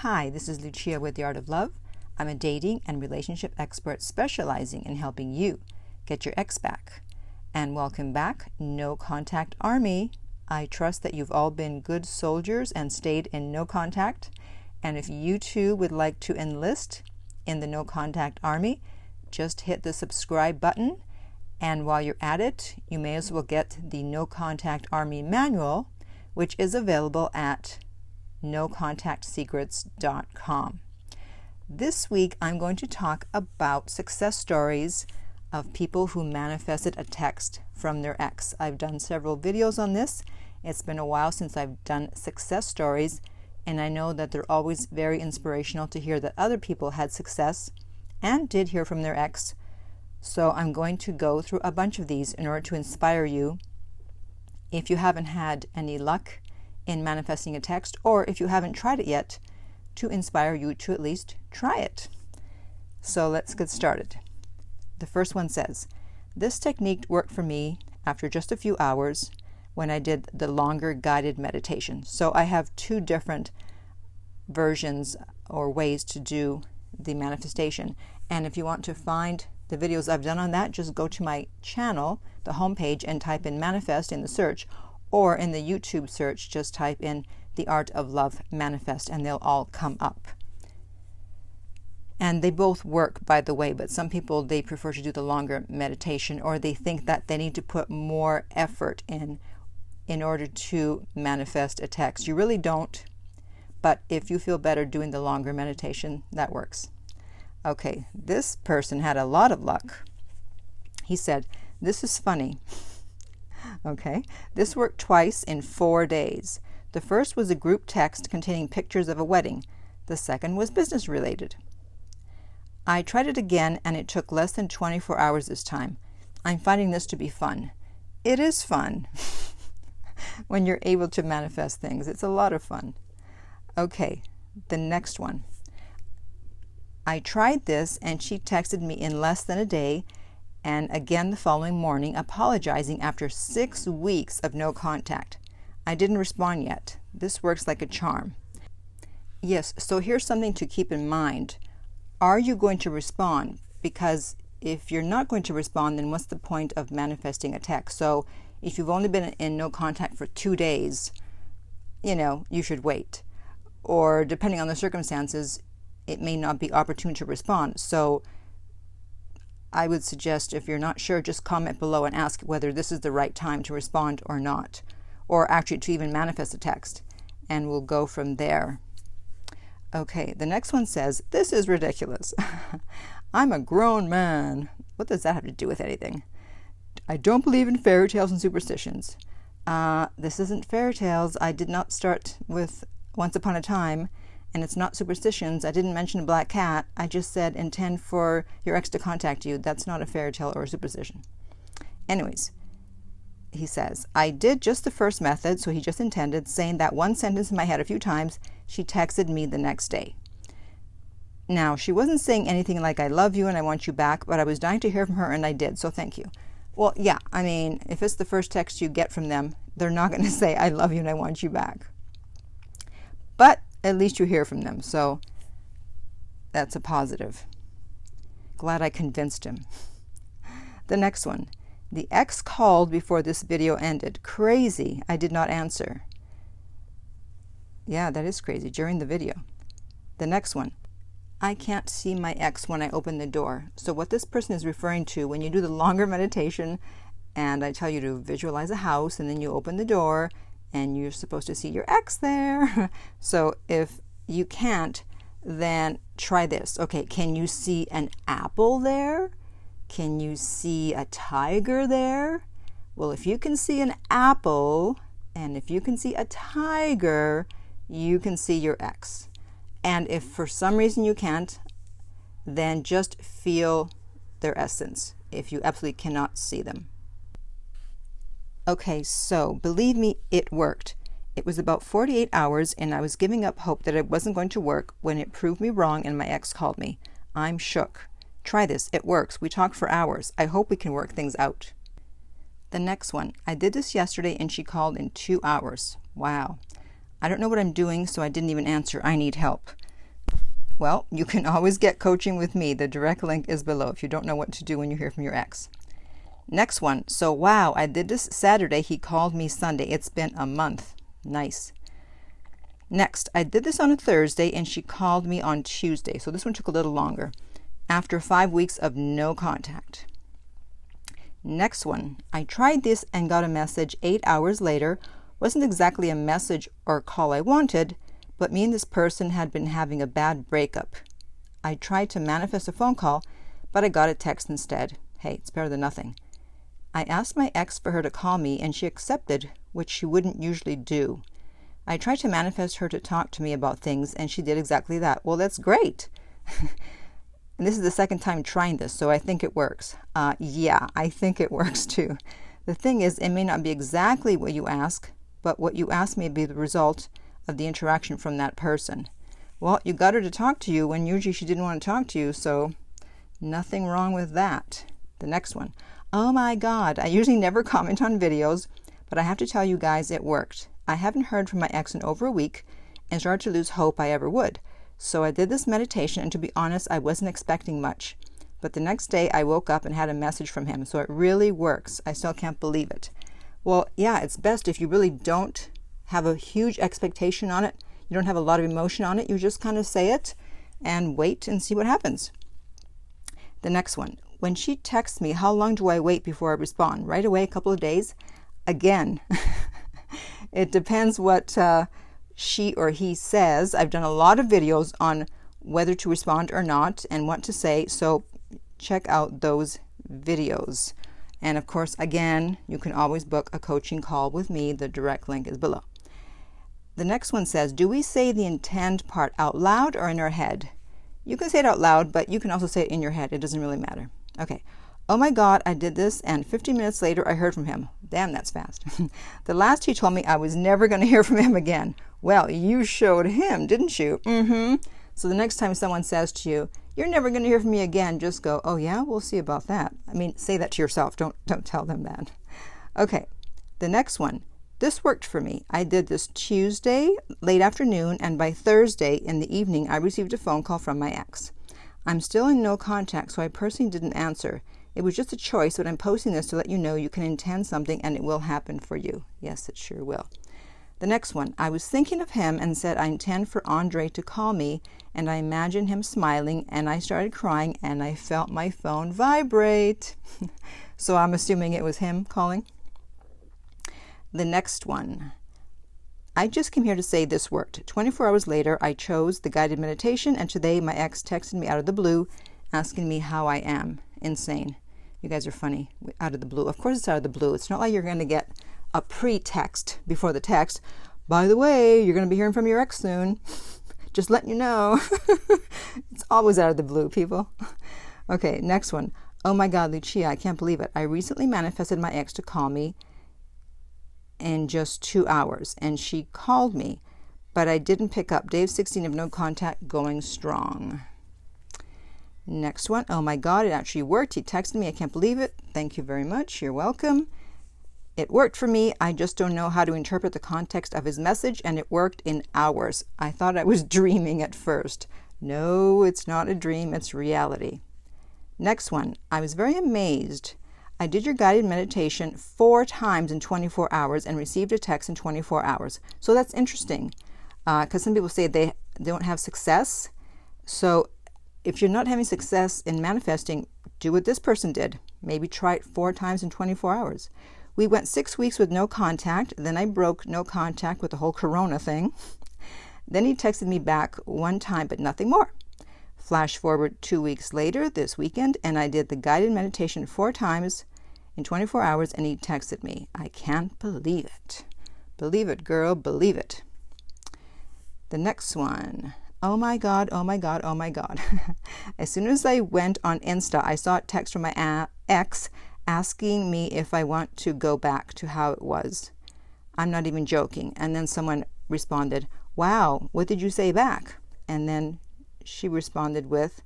Hi, this is Lucia with The Art of Love. I'm a dating and relationship expert specializing in helping you get your ex back. And welcome back, No Contact Army. I trust that you've all been good soldiers and stayed in no contact. And if you too would like to enlist in the No Contact Army, just hit the subscribe button. And while you're at it, you may as well get the No Contact Army manual, which is available at nocontactsecrets.com. This week, I'm going to talk about success stories of people who manifested a text from their ex. I've done several videos on this. It's been a while since I've done success stories, and I know that they're always very inspirational to hear that other people had success and did hear from their ex. So I'm going to go through a bunch of these in order to inspire you if you haven't had any luck in manifesting a text, or if you haven't tried it yet, to inspire you to at least try it. So let's get started. The first one says, this technique worked for me after just a few hours when I did the longer guided meditation. So I have two different versions or ways to do the manifestation. And if you want to find the videos I've done on that, just go to my channel, the homepage, and type in manifest in the search, or in the YouTube search, just type in The Art of Love Manifest, and they'll all come up. And they both work, by the way, but some people, they prefer to do the longer meditation, or they think that they need to put more effort in order to manifest a text. You really don't, but if you feel better doing the longer meditation, that works. Okay, this person had a lot of luck. He said, this is funny. Okay, this worked twice in 4 days. The first was a group text containing pictures of a wedding. The second was business related. I tried it again and it took less than 24 hours this time. I'm finding this to be fun. It is fun when you're able to manifest things. It's a lot of fun. Okay, the next one. I tried this and she texted me in less than a day and again the following morning, apologizing after 6 weeks of no contact. I didn't respond yet. This works like a charm. Yes, so here's something to keep in mind. Are you going to respond? Because if you're not going to respond, then what's the point of manifesting a text? So if you've only been in no contact for 2 days, you should wait. Or depending on the circumstances, it may not be opportune to respond. So I would suggest, if you're not sure, just comment below and ask whether this is the right time to respond or not, or actually to even manifest a text, and we'll go from there. Okay, the next one says, this is ridiculous. I'm a grown man. What does that have to do with anything? I don't believe in fairy tales and superstitions. This isn't fairy tales. I did not start with once upon a time. And it's not superstitions. I didn't mention a black cat. I just said intend for your ex to contact you. That's not a fairy tale or a superstition. Anyways, he says, I did just the first method, so he just intended, saying that one sentence in my head a few times. She texted me the next day. Now, she wasn't saying anything like, I love you and I want you back, but I was dying to hear from her and I did, so thank you. Well, yeah, I mean, if it's the first text you get from them, they're not going to say, I love you and I want you back. But at least you hear from them, so that's a positive. Glad I convinced him. The next one. The ex called before this video ended. Crazy. I did not answer. Yeah, that is crazy. During the video. The next one. I can't see my ex when I open the door. So what this person is referring to, when you do the longer meditation, and I tell you to visualize a house, and then you open the door, and you're supposed to see your ex there. So if you can't, then try this. Okay, can you see an apple there? Can you see a tiger there? Well, if you can see an apple, and if you can see a tiger, you can see your ex. And if for some reason you can't, then just feel their essence if you absolutely cannot see them. Okay, so believe me, it worked. It was about 48 hours and I was giving up hope that it wasn't going to work when it proved me wrong and my ex called me. I'm shook. Try this. It works. We talked for hours. I hope we can work things out. The next one. I did this yesterday and she called in 2 hours. Wow. I don't know what I'm doing, so I didn't even answer. I need help. Well, you can always get coaching with me. The direct link is below if you don't know what to do when you hear from your ex. Next one. So, wow, I did this Saturday. He called me Sunday. It's been a month. Nice. Next, I did this on a Thursday and she called me on Tuesday. So this one took a little longer. After 5 weeks of no contact. Next one. I tried this and got a message 8 hours later. Wasn't exactly a message or call I wanted, but me and this person had been having a bad breakup. I tried to manifest a phone call, but I got a text instead. Hey, it's better than nothing. I asked my ex for her to call me and she accepted, which she wouldn't usually do. I tried to manifest her to talk to me about things and she did exactly that. Well, that's great. And this is the second time trying this, so I think it works. Yeah, I think it works too. The thing is, it may not be exactly what you ask, but what you ask may be the result of the interaction from that person. Well, you got her to talk to you when usually she didn't want to talk to you, so nothing wrong with that. The next one. Oh my God, I usually never comment on videos, but I have to tell you guys it worked. I haven't heard from my ex in over a week and started to lose hope I ever would. So I did this meditation, and to be honest, I wasn't expecting much. But the next day I woke up and had a message from him, so it really works. I still can't believe it. Well, yeah, it's best if you really don't have a huge expectation on it. You don't have a lot of emotion on it. You just kind of say it and wait and see what happens. The next one. When she texts me, how long do I wait before I respond? Right away, a couple of days? Again, it depends what she or he says. I've done a lot of videos on whether to respond or not and what to say, so check out those videos. And of course, again, you can always book a coaching call with me. The direct link is below. The next one says, do we say the intend part out loud or in our head? You can say it out loud, but you can also say it in your head. It doesn't really matter. Okay. Oh my God, I did this, and 15 minutes later I heard from him. Damn, that's fast. The last he told me I was never going to hear from him again. Well, you showed him, didn't you? Mm-hmm. So the next time someone says to you, you're never going to hear from me again, just go, oh yeah, we'll see about that. I mean, say that to yourself. Don't tell them that. Okay. The next one. This worked for me. I did this Tuesday, late afternoon, and by Thursday in the evening, I received a phone call from my ex. I'm still in no contact, so I personally didn't answer. It was just a choice, but I'm posting this to let you know you can intend something and it will happen for you. Yes, it sure will. The next one. I was thinking of him and said I intend for Andre to call me, and I imagined him smiling, and I started crying, and I felt my phone vibrate. So I'm assuming it was him calling. The next one. I just came here to say this worked. 24 hours later, I chose the guided meditation, and today my ex texted me out of the blue asking me how I am. Insane. You guys are funny. Out of the blue. Of course it's out of the blue. It's not like you're going to get a pre-text before the text. By the way, you're going to be hearing from your ex soon. Just letting you know. It's always out of the blue, people. Okay, next one. Oh my God, Lucia, I can't believe it. I recently manifested my ex to call me in just 2 hours, and she called me, but I didn't pick up. Day 16 of no contact, going strong. Next one. Oh my God, it actually worked. He texted me. I can't believe it. Thank you very much. You're welcome. It worked for me. I just don't know how to interpret the context of his message, and it worked in hours. I thought I was dreaming at first. No, it's not a dream. It's reality. Next one. I was very amazed. I did your guided meditation 4 times in 24 hours and received a text in 24 hours. So that's interesting because some people say they don't have success. So if you're not having success in manifesting, do what this person did. Maybe try it 4 times in 24 hours. We went 6 weeks with no contact. Then I broke no contact with the whole corona thing. Then he texted me back 1 time, but nothing more. Flash forward 2 weeks later, this weekend, and I did the guided meditation 4 times in 24 hours, and he texted me. I can't believe it. Believe it, girl, believe it. The next one. Oh my God, oh my God, oh my God. As soon as I went on Insta, I saw a text from my ex asking me if I want to go back to how it was. I'm not even joking. And then someone responded, wow, what did you say back? And then she responded with,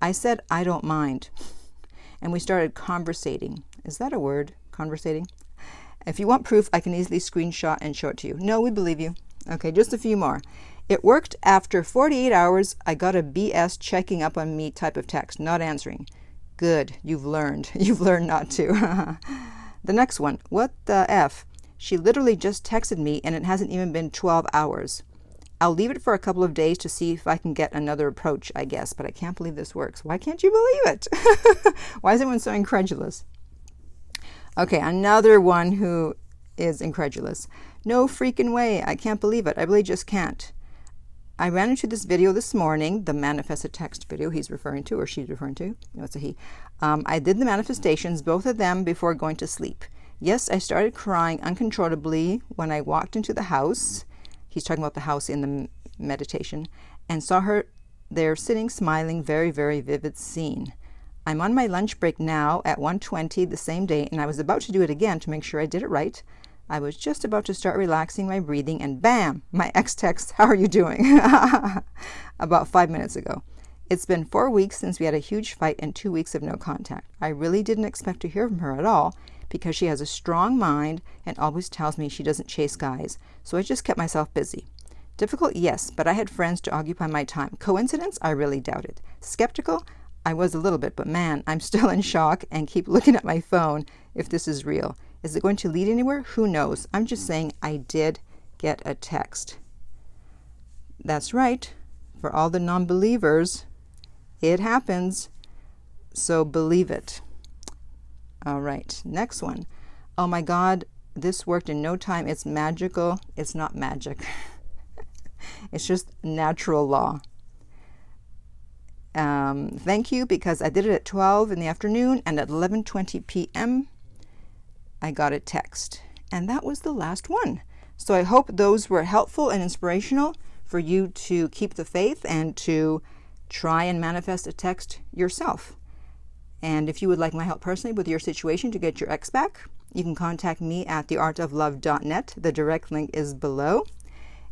I said, I don't mind. And we started conversating. Is that a word? Conversating? If you want proof, I can easily screenshot and show it to you. No, we believe you. Okay, just a few more. It worked after 48 hours. I got a BS checking up on me type of text, not answering. Good, you've learned. You've learned not to. The next one, what the F? She literally just texted me and it hasn't even been 12 hours. I'll leave it for a couple of days to see if I can get another approach, I guess, but I can't believe this works. Why can't you believe it? Why is everyone so incredulous? Okay, another one who is incredulous. No freaking way. I can't believe it. I really just can't. I ran into this video this morning, the manifested text video he's referring to, or she's referring to. No, it's a he. I did the manifestations, both of them, before going to sleep. Yes, I started crying uncontrollably when I walked into the house. He's talking about the house in the meditation, and saw her there sitting, smiling, very, very vivid scene. I'm on my lunch break now at 1:20 the same day, and I was about to do it again to make sure I did it right. I was just about to start relaxing my breathing, and bam, my ex texts, how are you doing? About 5 minutes ago. It's been 4 weeks since we had a huge fight and 2 weeks of no contact. I really didn't expect to hear from her at all because she has a strong mind and always tells me she doesn't chase guys, so I just kept myself busy. Difficult, yes, but I had friends to occupy my time. Coincidence? I really doubt it. Skeptical? I was a little bit, but man, I'm still in shock and keep looking at my phone if this is real. Is it going to lead anywhere? Who knows? I'm just saying I did get a text. That's right. For all the non-believers, it happens. So believe it. All right, next one. Oh my God, this worked in no time. It's magical. It's not magic. It's just natural law. Thank you, because I did it at 12 in the afternoon, and at 11:20 p.m. I got a text. And that was the last one. So I hope those were helpful and inspirational for you to keep the faith and to try and manifest a text yourself. And if you would like my help personally with your situation to get your ex back, you can contact me at theartoflove.net. The direct link is below.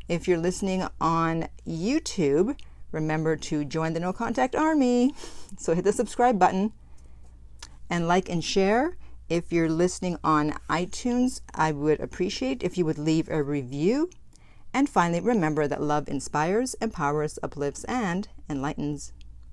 If you're listening on YouTube, remember to join the No Contact Army. So hit the subscribe button and like and share. If you're listening on iTunes, I would appreciate if you would leave a review. And finally, remember that love inspires, empowers, uplifts, and enlightens.